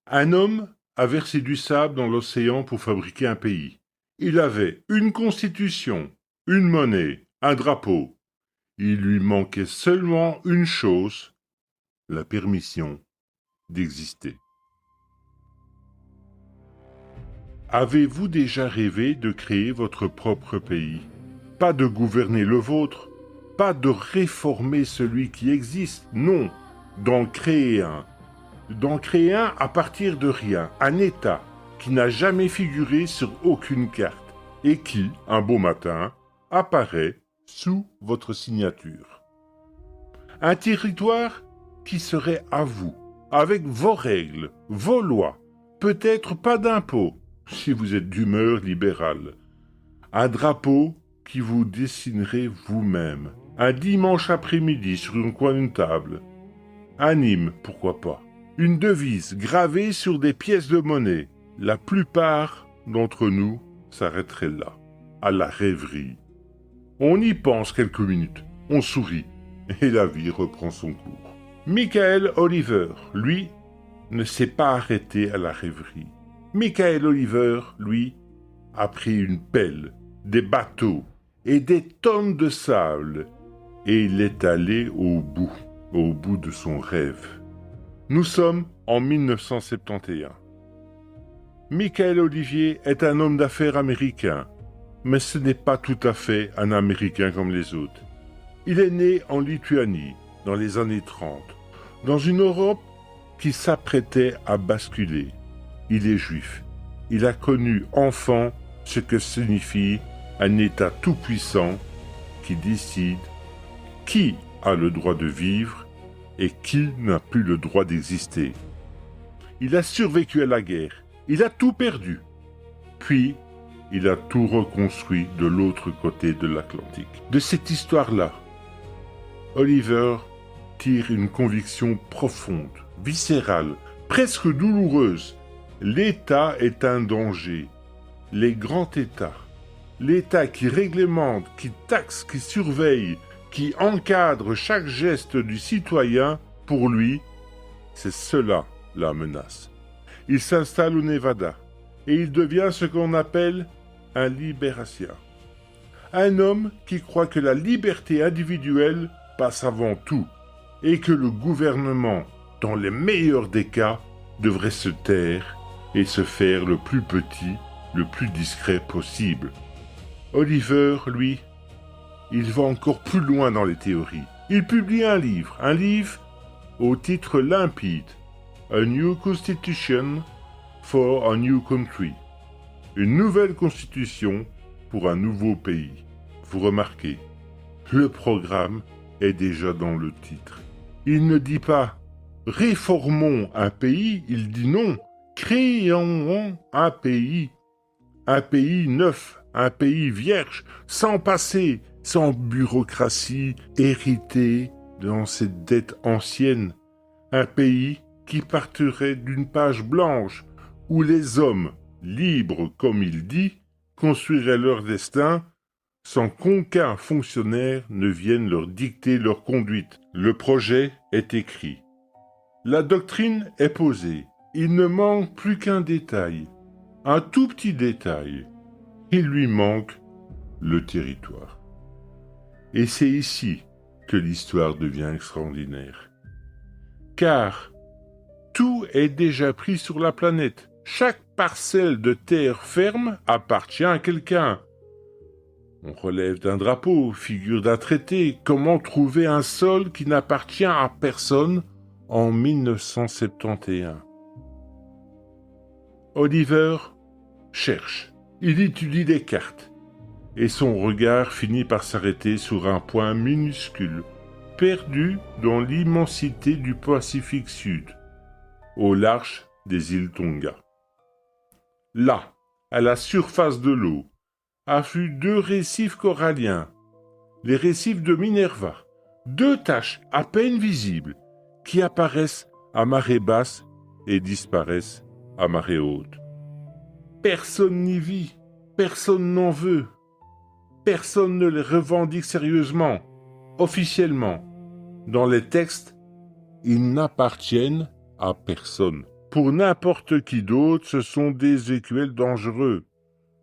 Un homme a versé du sable dans l'océan pour fabriquer un pays. Il avait une constitution, une monnaie, un drapeau. Il lui manquait seulement une chose, la permission d'exister. Avez-vous déjà rêvé de créer votre propre pays? Pas de gouverner le vôtre, pas de réformer celui qui existe, non, d'en créer un. D'en créer un à partir de rien, un État qui n'a jamais figuré sur aucune carte et qui, un beau matin, apparaît sous votre signature. Un territoire qui serait à vous, avec vos règles, vos lois, peut-être pas d'impôts, si vous êtes d'humeur libérale. Un drapeau qui vous dessinerait vous-même, un dimanche après-midi sur un coin d'une table. Un hymne, pourquoi pas. Une devise gravée sur des pièces de monnaie. La plupart d'entre nous s'arrêteraient là, à la rêverie. On y pense quelques minutes, on sourit, et la vie reprend son cours. Michael Oliver, lui, ne s'est pas arrêté à la rêverie. Michael Oliver, lui, a pris une pelle, des bateaux et des tonnes de sable, et il est allé au bout de son rêve. Nous sommes en 1971. Michael Olivier est un homme d'affaires américain, mais ce n'est pas tout à fait un Américain comme les autres. Il est né en Lituanie, dans les années 30, dans une Europe qui s'apprêtait à basculer. Il est juif. Il a connu enfant ce que signifie un État tout-puissant qui décide qui a le droit de vivre et qui n'a plus le droit d'exister. Il a survécu à la guerre, il a tout perdu, puis il a tout reconstruit de l'autre côté de l'Atlantique. De cette histoire-là, Oliver tire une conviction profonde, viscérale, presque douloureuse. L'État est un danger. Les grands États, l'État qui réglemente, qui taxe, qui surveille, qui encadre chaque geste du citoyen, pour lui, c'est cela la menace. Il s'installe au Nevada et il devient ce qu'on appelle un libératien. Un homme qui croit que la liberté individuelle passe avant tout et que le gouvernement, dans les meilleurs des cas, devrait se taire et se faire le plus petit, le plus discret possible. Oliver, lui, il va encore plus loin dans les théories. Il publie un livre au titre limpide, A New Constitution for a New Country. Une nouvelle constitution pour un nouveau pays. Vous remarquez, le programme est déjà dans le titre. Il ne dit pas « réformons un pays », il dit non, « créons un pays neuf, un pays vierge, sans passé, sans bureaucratie héritée dans cette dette ancienne, un pays qui partirait d'une page blanche où les hommes, libres comme il dit, construiraient leur destin sans qu'aucun fonctionnaire ne vienne leur dicter leur conduite. Le projet est écrit. La doctrine est posée. Il ne manque plus qu'un détail, un tout petit détail. Il lui manque le territoire. Et c'est ici que l'histoire devient extraordinaire. Car tout est déjà pris sur la planète. Chaque parcelle de terre ferme appartient à quelqu'un. On relève d'un drapeau, figure d'un traité. Comment trouver un sol qui n'appartient à personne en 1971? Oliver cherche. Il étudie des cartes. Et son regard finit par s'arrêter sur un point minuscule, perdu dans l'immensité du Pacifique Sud, au large des îles Tonga. Là, à la surface de l'eau, affluent deux récifs coralliens, les récifs de Minerva, deux taches à peine visibles qui apparaissent à marée basse et disparaissent à marée haute. Personne n'y vit, personne n'en veut. Personne ne les revendique sérieusement, officiellement. Dans les textes, ils n'appartiennent à personne. pour n'importe qui d'autre, ce sont des écuelles dangereux.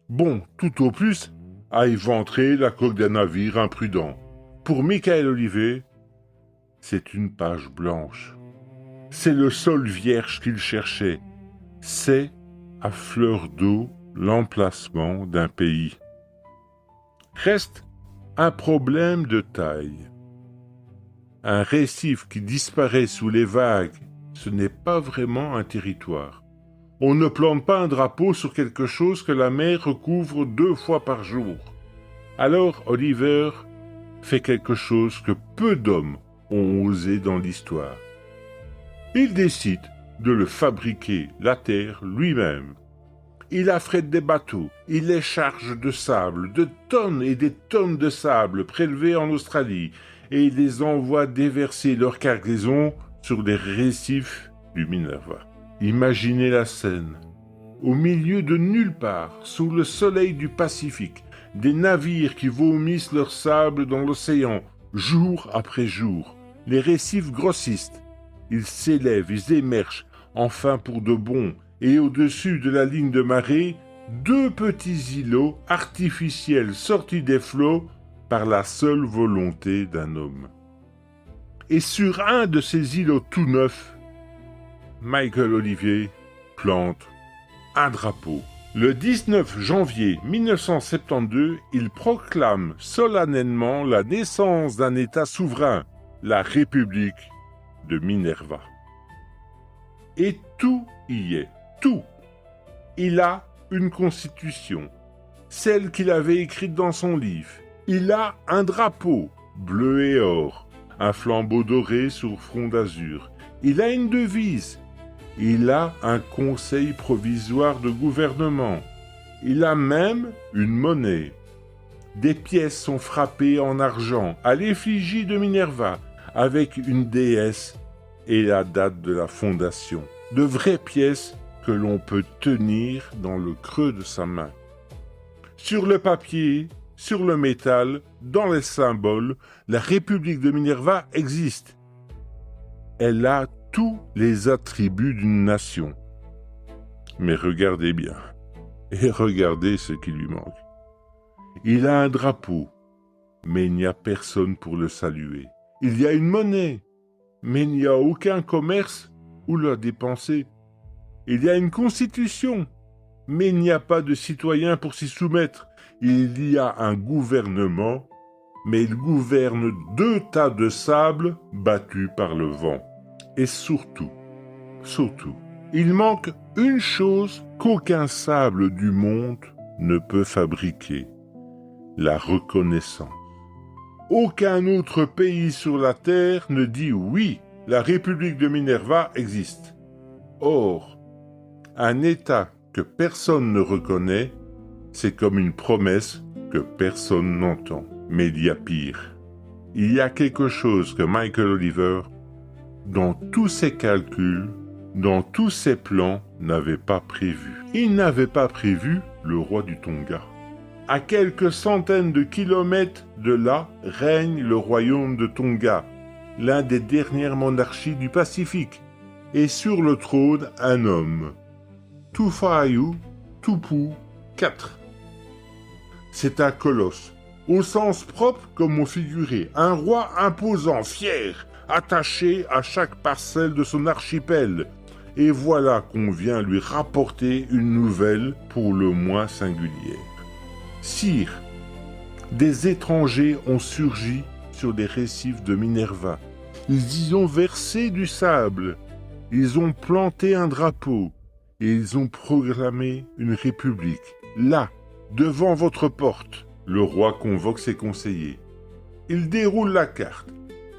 Bon, tout au plus, à éventrer la coque d'un navire imprudent. Pour Michael Olivier, c'est une page blanche. C'est le sol vierge qu'il cherchait. C'est, à fleur d'eau, l'emplacement d'un pays. Reste un problème de taille. Un récif qui disparaît sous les vagues, ce n'est pas vraiment un territoire. On ne plante pas un drapeau sur quelque chose que la mer recouvre 2 fois par jour. Alors Oliver fait quelque chose que peu d'hommes ont osé dans l'histoire. Il décide de le fabriquer, la terre, lui-même. Il affrète des bateaux, il les charge de sable, de tonnes et des tonnes de sable prélevés en Australie, et il les envoie déverser leur cargaison sur les récifs du Minerva. Imaginez la scène. Au milieu de nulle part, sous le soleil du Pacifique, des navires qui vomissent leur sable dans l'océan, jour après jour. Les récifs grossissent. Ils s'élèvent, ils émergent, enfin pour de bon, et au-dessus de la ligne de marée, 2 petits îlots artificiels sortis des flots par la seule volonté d'un homme. Et sur un de ces îlots tout neufs, Michael Olivier plante un drapeau. Le 19 janvier 1972, il proclame solennellement la naissance d'un État souverain, la République de Minerva. Et tout y est, tout. Il a une constitution, celle qu'il avait écrite dans son livre. Il a un drapeau, bleu et or, un flambeau doré sur front d'azur. Il a une devise. Il a un conseil provisoire de gouvernement. Il a même une monnaie. Des pièces sont frappées en argent à l'effigie de Minerva, avec une déesse et la date de la fondation. De vraies pièces que l'on peut tenir dans le creux de sa main. Sur le papier, sur le métal, dans les symboles, la République de Minerva existe. Elle a tous les attributs d'une nation. Mais regardez bien, et regardez ce qui lui manque. Il a un drapeau, mais il n'y a personne pour le saluer. Il y a une monnaie, mais il n'y a aucun commerce où la dépenser. Il y a une constitution, mais il n'y a pas de citoyens pour s'y soumettre. Il y a un gouvernement, mais il gouverne 2 tas de sable battus par le vent. Et surtout, il manque une chose qu'aucun sable du monde ne peut fabriquer, la reconnaissance. Aucun autre pays sur la Terre ne dit oui, la République de Minerva existe. Or, un État que personne ne reconnaît, c'est comme une promesse que personne n'entend. Mais il y a pire. Il y a quelque chose que Michael Oliver, dans tous ses calculs, dans tous ses plans, n'avait pas prévu. Il n'avait pas prévu le roi du Tonga. À quelques centaines de kilomètres de là règne le royaume de Tonga, l'un des dernières monarchies du Pacifique, et sur le trône un homme, Tufaiu Tupu IV. C'est un colosse, au sens propre comme au figuré, un roi imposant, fier, attaché à chaque parcelle de son archipel. Et voilà qu'on vient lui rapporter une nouvelle pour le moins singulière. Sire, des étrangers ont surgi sur les récifs de Minerva. Ils y ont versé du sable, ils ont planté un drapeau et ils ont proclamé une république. Là, devant votre porte, le roi convoque ses conseillers. Il déroule la carte.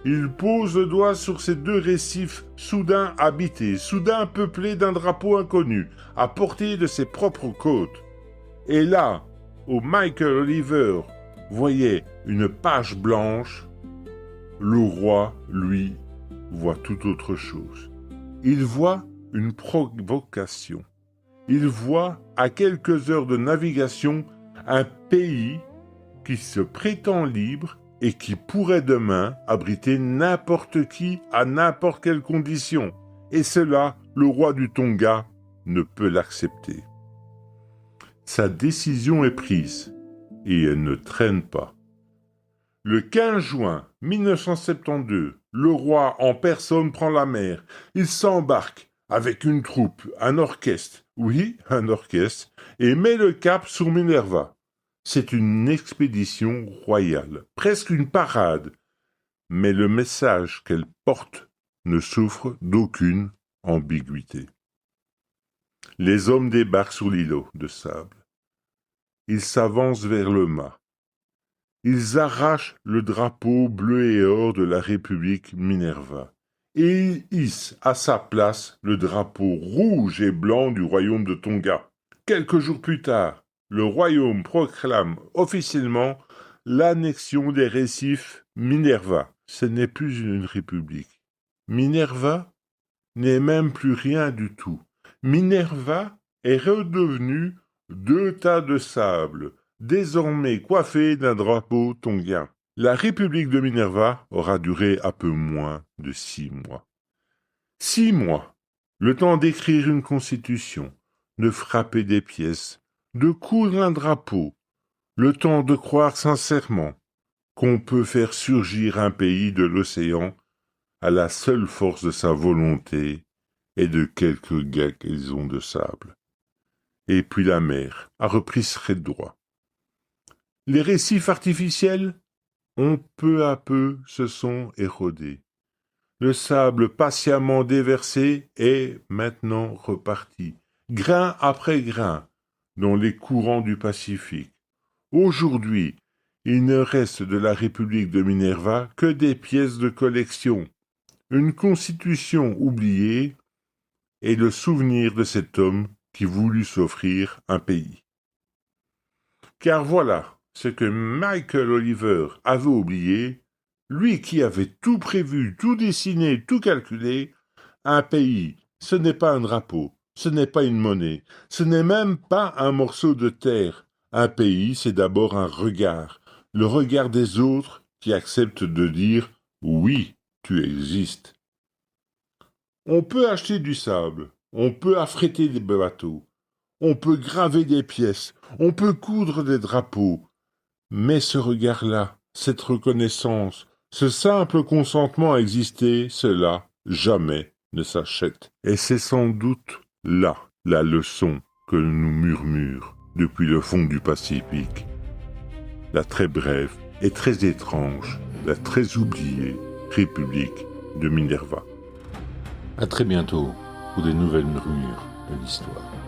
Il pose le doigt sur ces 2 récifs soudain habités, soudain peuplés d'un drapeau inconnu, à portée de ses propres côtes. Et là, où Michael Oliver voyait une page blanche, le roi, lui, voit tout autre chose. Il voit une provocation. Il voit, à quelques heures de navigation, un pays qui se prétend libre et qui pourrait demain abriter n'importe qui à n'importe quelle condition. et cela, le roi du Tonga ne peut l'accepter. Sa décision est prise, et elle ne traîne pas. Le 15 juin 1972, le roi en personne prend la mer. Il s'embarque avec une troupe, un orchestre, oui, un orchestre, et met le cap sur Minerva. C'est une expédition royale, presque une parade, mais le message qu'elle porte ne souffre d'aucune ambiguïté. Les hommes débarquent sur l'îlot de sable. Ils s'avancent vers le mât. Ils arrachent le drapeau bleu et or de la République Minerva et ils hissent à sa place le drapeau rouge et blanc du royaume de Tonga. Quelques jours plus tard, le royaume proclame officiellement l'annexion des récifs Minerva. Ce n'est plus une république. Minerva n'est même plus rien du tout. Minerva est redevenue 2 tas de sable, désormais coiffés d'un drapeau tongien. La République de Minerva aura duré un peu moins de 6 mois. 6 mois, le temps d'écrire une constitution, de frapper des pièces, de coudre un drapeau, le temps de croire sincèrement qu'on peut faire surgir un pays de l'océan à la seule force de sa volonté et de quelques gagaisons de sable. Et puis la mer a repris ses droits. Les récifs artificiels peu à peu se sont érodés. Le sable patiemment déversé est maintenant reparti, grain après grain, dans les courants du Pacifique. Aujourd'hui, il ne reste de la République de Minerva que des pièces de collection, une constitution oubliée et le souvenir de cet homme qui voulut s'offrir un pays. Car voilà ce que Michael Oliver avait oublié, lui qui avait tout prévu, tout dessiné, tout calculé. Un pays, ce n'est pas un drapeau, ce n'est pas une monnaie, ce n'est même pas un morceau de terre. Un pays, c'est d'abord un regard, le regard des autres qui acceptent de dire « oui, tu existes ». On peut acheter du sable, on peut affréter des bateaux, on peut graver des pièces, on peut coudre des drapeaux, mais ce regard-là, cette reconnaissance, ce simple consentement à exister, cela, jamais ne s'achète. Et c'est sans doute là la leçon que nous murmure depuis le fond du Pacifique. La très brève et très étrange, la très oubliée République de Minerva. À très bientôt pour des nouvelles murmures de l'histoire.